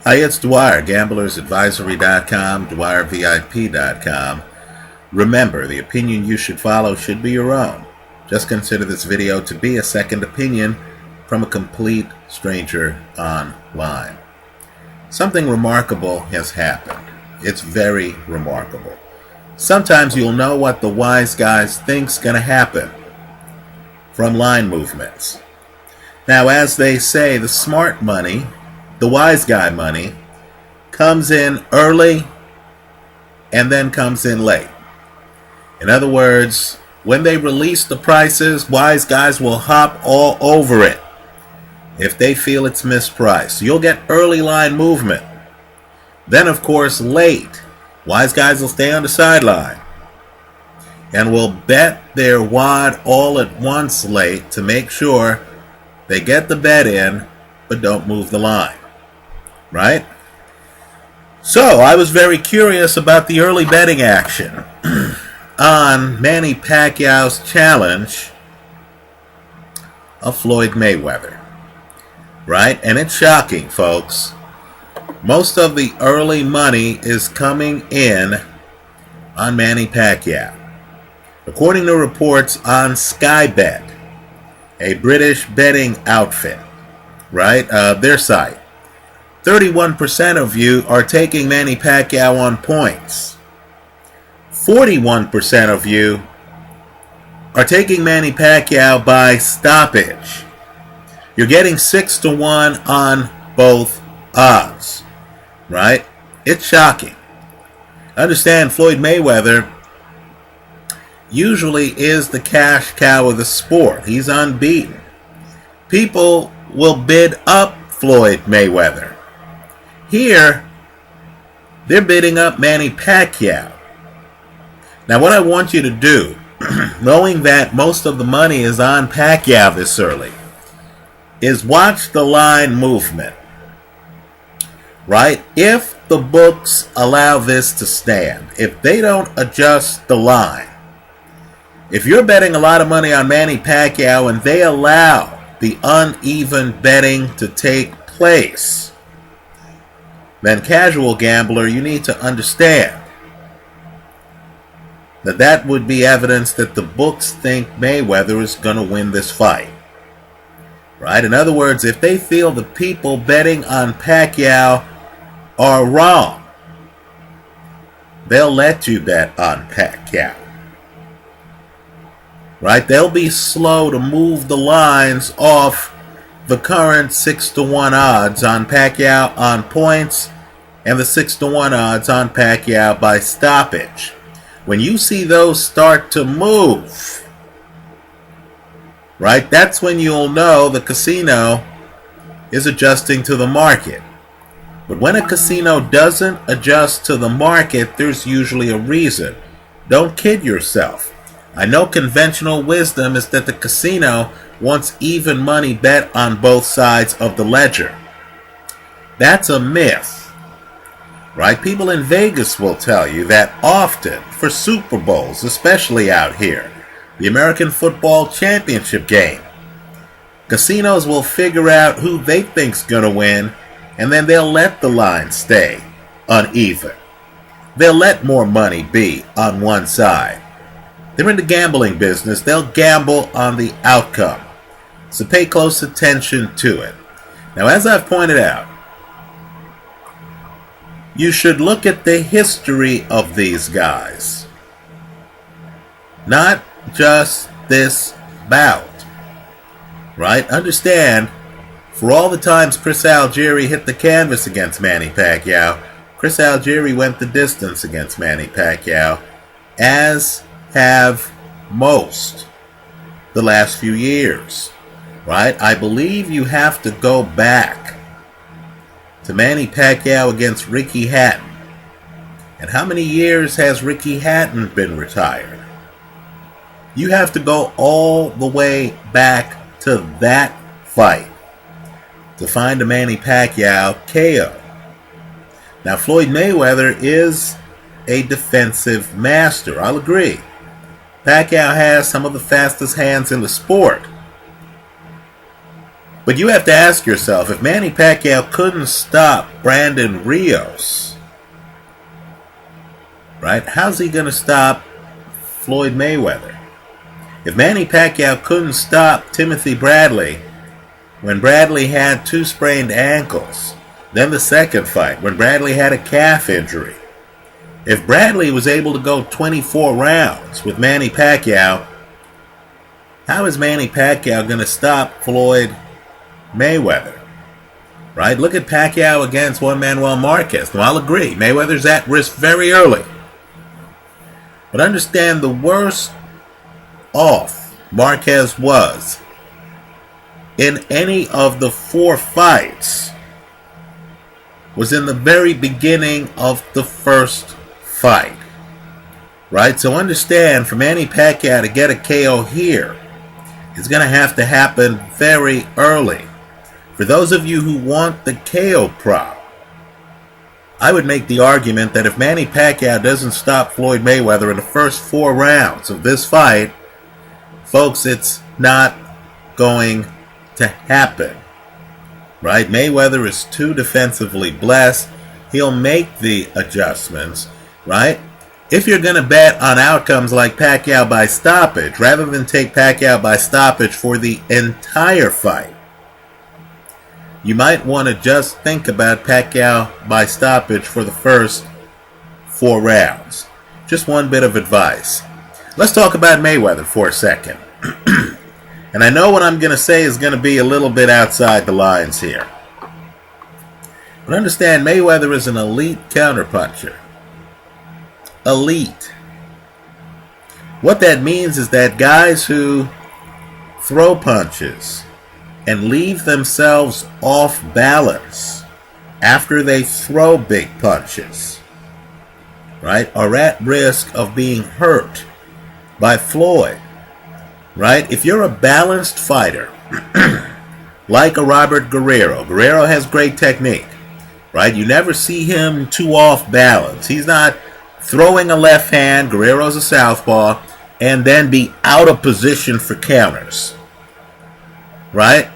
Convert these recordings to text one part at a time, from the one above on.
Hi, it's Dwyer, gamblersadvisory.com, dwyervip.com. Remember, the opinion you should follow should be your own. Just consider this video to be a second opinion from a complete stranger online. Something remarkable has happened. It's very remarkable. Sometimes you'll know what the wise guys think's going to happen from line movements. Now, as they say, the smart money, the wise guy money, comes in early and then comes in late. In other words, when they release the prices, wise guys will hop all over it if they feel it's mispriced. You'll get early line movement. Then, of course, late, wise guys will stay on the sideline and will bet their wad all at once late to make sure they get the bet in but don't move the line. Right? So, I was very curious about the early betting action on Manny Pacquiao's challenge of Floyd Mayweather. Right? And it's shocking, folks. Most of the early money is coming in on Manny Pacquiao. According to reports on Sky Bet, a British betting outfit, right? Their site. 31% of you are taking Manny Pacquiao on points. 41% of you are taking Manny Pacquiao by stoppage. You're getting 6-1 on both odds, right? It's shocking. Understand, Floyd Mayweather usually is the cash cow of the sport. He's unbeaten. People will bid up Floyd Mayweather. Here, they're bidding up Manny Pacquiao. Now, what I want you to do, knowing that most of the money is on Pacquiao this early, is watch the line movement. Right? If the books allow this to stand, if they don't adjust the line, if you're betting a lot of money on Manny Pacquiao and they allow the uneven betting to take place, then casual gambler, you need to understand that that would be evidence that the books think Mayweather is going to win this fight. Right? In other words, if they feel the people betting on Pacquiao are wrong, they'll let you bet on Pacquiao. Right? They'll be slow to move the lines off the current 6-1 odds on Pacquiao on points and the 6-1 odds on Pacquiao by stoppage. When you see those start to move, right, that's when you'll know the casino is adjusting to the market. But when a casino doesn't adjust to the market, there's usually a reason. Don't kid yourself. I know conventional wisdom is that the casino wants even money bet on both sides of the ledger. That's a myth. Right? People in Vegas will tell you that often for Super Bowls, especially out here, the American Football Championship game, casinos will figure out who they think's going to win, and then they'll let the line stay uneven. They'll let more money be on one side. They're in the gambling business. They'll gamble on the outcome. So pay close attention to it. Now, as I've pointed out, you should look at the history of these guys. Not just this bout. Right? Understand, for all the times Chris Algieri hit the canvas against Manny Pacquiao, Chris Algieri went the distance against Manny Pacquiao, as have most the last few years. Right? I believe you have to go back to Manny Pacquiao against Ricky Hatton. And how many years has Ricky Hatton been retired? You have to go all the way back to that fight to find a Manny Pacquiao KO. Now, Floyd Mayweather is a defensive master. I'll agree. Pacquiao has some of the fastest hands in the sport. But you have to ask yourself, if Manny Pacquiao couldn't stop Brandon Rios, right, how's he going to stop Floyd Mayweather? If Manny Pacquiao couldn't stop Timothy Bradley when Bradley had 2 sprained ankles, then the second fight when Bradley had a calf injury, if Bradley was able to go 24 rounds with Manny Pacquiao, how is Manny Pacquiao going to stop Floyd Mayweather? Right? Look at Pacquiao against Juan Manuel Marquez. Now, I'll agree, Mayweather's at risk very early. But understand, the worst off Marquez was in any of the 4 fights was in the very beginning of the first fight. Right? So understand, for Manny Pacquiao to get a KO here, it's going to have to happen very early. For those of you who want the KO prop, I would make the argument that if Manny Pacquiao doesn't stop Floyd Mayweather in the first 4 rounds of this fight, folks, it's not going to happen. Right? Mayweather is too defensively blessed. He'll make the adjustments. Right? If you're going to bet on outcomes like Pacquiao by stoppage, rather than take Pacquiao by stoppage for the entire fight, you might want to just think about Pacquiao by stoppage for the first 4 rounds. Just one bit of advice. Let's talk about Mayweather for a second. And I know what I'm going to say is going to be a little bit outside the lines here. But understand, Mayweather is an elite counterpuncher. Elite. What that means is that guys who throw punches and leave themselves off balance after they throw big punches, right, are at risk of being hurt by Floyd. Right? If you're a balanced fighter, like a Robert Guerrero, Guerrero has great technique. Right? You never see him too off balance. He's not throwing a left hand, Guerrero's a southpaw, and then be out of position for counters. Right?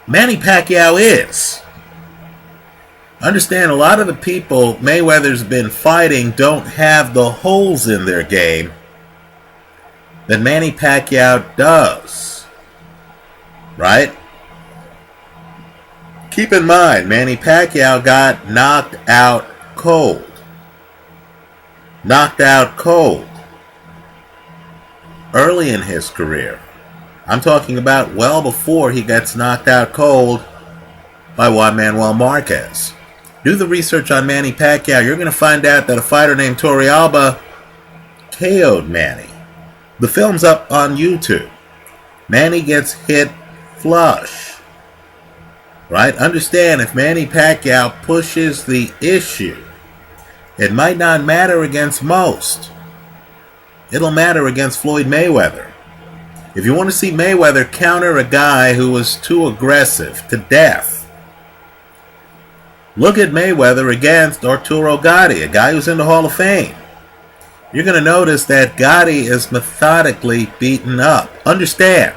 Manny Pacquiao is. Understand, a lot of the people Mayweather's been fighting don't have the holes in their game that Manny Pacquiao does. Right? Keep in mind, Manny Pacquiao got knocked out cold. Knocked out cold early in his career. I'm talking about well before he gets knocked out cold by Juan Manuel Marquez. Do the research on Manny Pacquiao. You're going to find out that a fighter named Torrealba KO'd Manny. The film's up on YouTube. Manny gets hit flush. Right? Understand, if Manny Pacquiao pushes the issue, it might not matter against most. It'll matter against Floyd Mayweather. If you want to see Mayweather counter a guy who was too aggressive to death, look at Mayweather against Arturo Gatti, a guy who's in the Hall of Fame. You're going to notice that Gatti is methodically beaten up. Understand,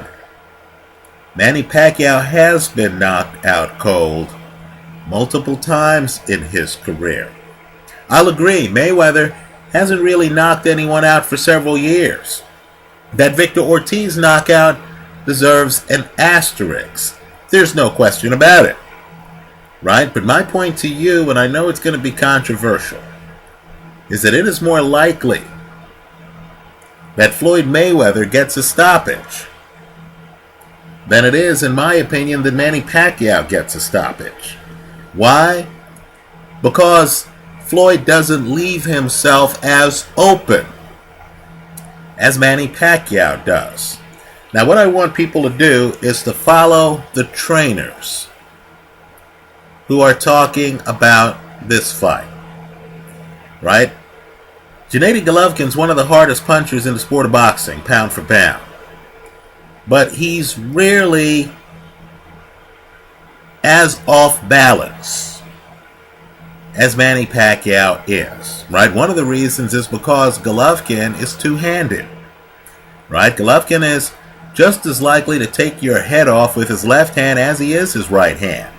Manny Pacquiao has been knocked out cold multiple times in his career. I'll agree, Mayweather hasn't really knocked anyone out for several years. That Victor Ortiz knockout deserves an asterisk. There's no question about it. Right? But my point to you, and I know it's going to be controversial, is that it is more likely that Floyd Mayweather gets a stoppage than it is, in my opinion, that Manny Pacquiao gets a stoppage. Why? Because Floyd doesn't leave himself as open as Manny Pacquiao does. Now, what I want people to do is to follow the trainers who are talking about this fight. Right? Gennady Golovkin's one of the hardest punchers in the sport of boxing, pound for pound. But he's rarely as off balance as Manny Pacquiao is. Right? One of the reasons is because Golovkin is two-handed. Right? Golovkin is just as likely to take your head off with his left hand as he is his right hand.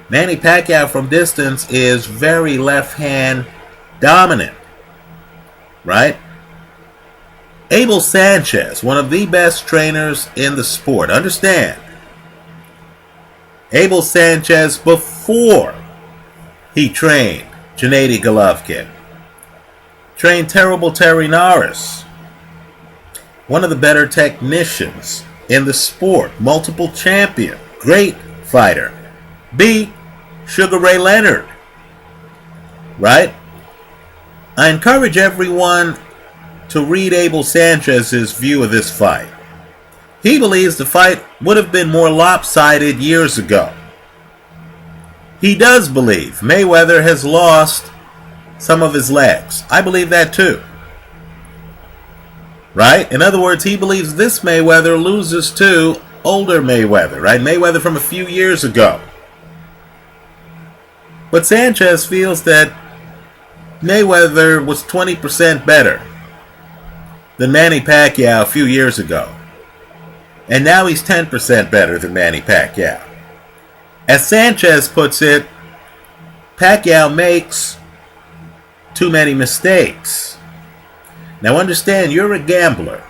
Manny Pacquiao from distance is very left hand dominant, right? Abel Sanchez, one of the best trainers in the sport. Understand, Abel Sanchez, before he trained Gennady Golovkin, trained Terrible Terry Norris, one of the better technicians in the sport, multiple champion, great fighter, beat Sugar Ray Leonard, right? I encourage everyone to read Abel Sanchez's view of this fight. He believes the fight would have been more lopsided years ago. He does believe Mayweather has lost some of his legs. I believe that too. Right? In other words, he believes this Mayweather loses to older Mayweather, right? Mayweather from a few years ago. But Sanchez feels that Mayweather was 20% better than Manny Pacquiao a few years ago. And now he's 10% better than Manny Pacquiao. As Sanchez puts it, Pacquiao makes too many mistakes. Now understand, you're a gambler.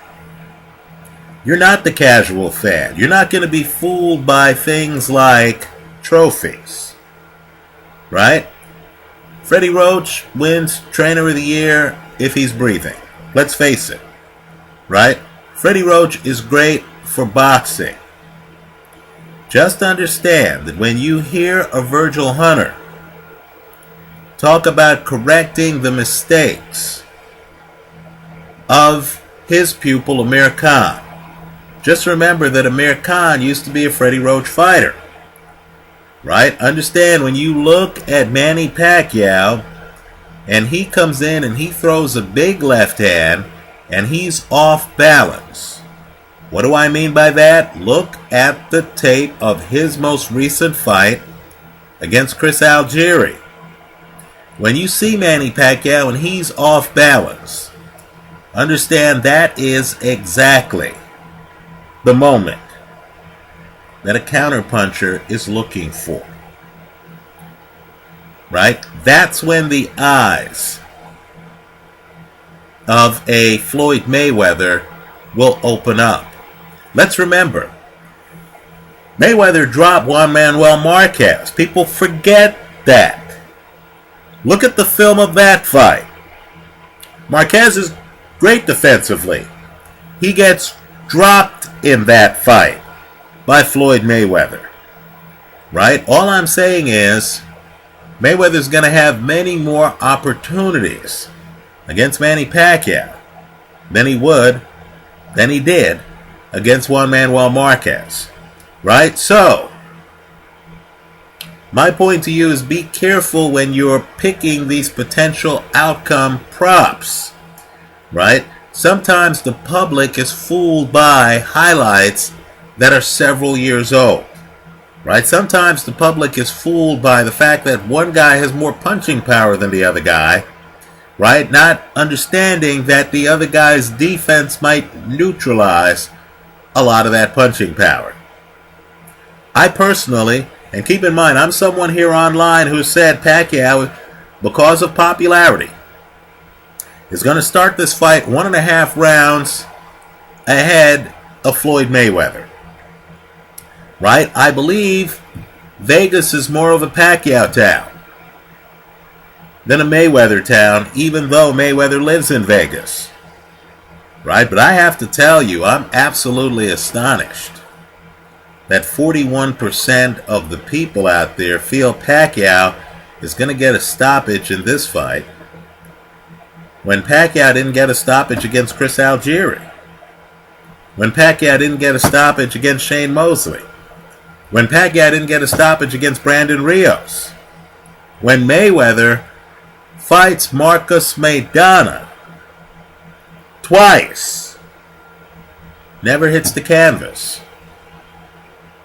You're not the casual fan. You're not going to be fooled by things like trophies. Right? Freddie Roach wins Trainer of the Year if he's breathing. Let's face it. Right? Freddie Roach is great for boxing. Just understand that when you hear a Virgil Hunter talk about correcting the mistakes of his pupil Amir Khan, just remember that Amir Khan used to be a Freddie Roach fighter. Right? Understand, when you look at Manny Pacquiao and he comes in and he throws a big left hand and he's off balance. What do I mean by that? Look at the tape of his most recent fight against Chris Algieri. When you see Manny Pacquiao and he's off balance, understand that is exactly the moment that a counterpuncher is looking for. Right? That's when the eyes of a Floyd Mayweather will open up. Let's remember, Mayweather dropped Juan Manuel Marquez. People forget that. Look at the film of that fight. Marquez is great defensively. He gets dropped in that fight by Floyd Mayweather. Right? All I'm saying is Mayweather's going to have many more opportunities against Manny Pacquiao than he did against Juan Manuel Marquez. Right? So, my point to you is be careful when you're picking these potential outcome props. Right? Sometimes the public is fooled by highlights that are several years old. Right? Sometimes the public is fooled by the fact that one guy has more punching power than the other guy. Right? Not understanding that the other guy's defense might neutralize a lot of that punching power. I personally, and keep in mind, I'm someone here online who said Pacquiao, because of popularity, is going to start this fight 1.5 rounds ahead of Floyd Mayweather. Right? I believe Vegas is more of a Pacquiao town than a Mayweather town, even though Mayweather lives in Vegas. Right? But I have to tell you, I'm absolutely astonished that 41% of the people out there feel Pacquiao is going to get a stoppage in this fight, when Pacquiao didn't get a stoppage against Chris Algieri, when Pacquiao didn't get a stoppage against Shane Mosley, when Pacquiao didn't get a stoppage against Brandon Rios, when Mayweather fights Marcus Maidana twice, never hits the canvas.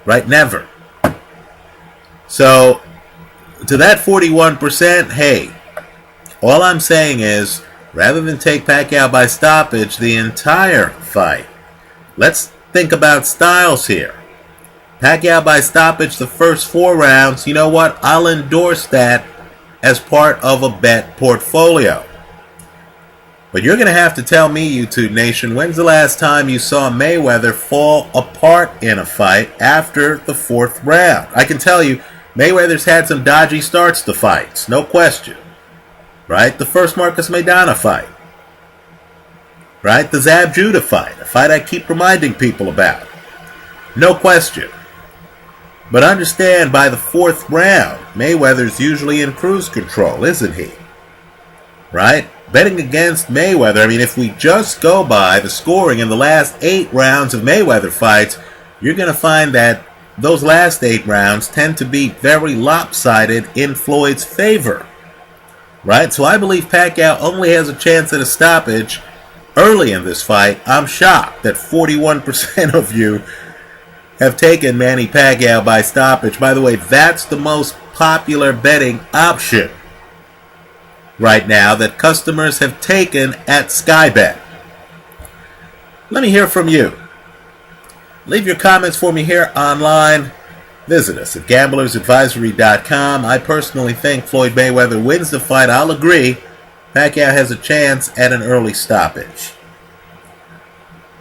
Right? Never. So, to that 41%, hey, all I'm saying is, rather than take Pacquiao by stoppage the entire fight, let's think about styles here. Pacquiao by stoppage the first 4 rounds. You know what? I'll endorse that as part of a bet portfolio. But you're going to have to tell me, YouTube Nation, when's the last time you saw Mayweather fall apart in a fight after the 4th round? I can tell you, Mayweather's had some dodgy starts to fights, no question. Right? The first Marcus Maidana fight. Right? The Zab Judah fight, a fight I keep reminding people about. No question. But understand, by the 4th round, Mayweather's usually in cruise control, isn't he? Right? Betting against Mayweather, I mean, if we just go by the scoring in the last 8 rounds of Mayweather fights, you're going to find that those last 8 rounds tend to be very lopsided in Floyd's favor. Right? So I believe Pacquiao only has a chance at a stoppage early in this fight. I'm shocked that 41% of you have taken Manny Pacquiao by stoppage. By the way, that's the most popular betting option right now that customers have taken at Skybet. Let me hear from you. Leave your comments for me here online. Visit us at gamblersadvisory.com. I personally think Floyd Mayweather wins the fight. I'll agree. Pacquiao has a chance at an early stoppage.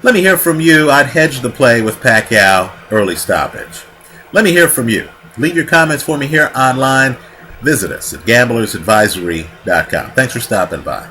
Let me hear from you. I'd hedge the play with Pacquiao early stoppage. Let me hear from you. Leave your comments for me here online. Visit us at gamblersadvisory.com. Thanks for stopping by.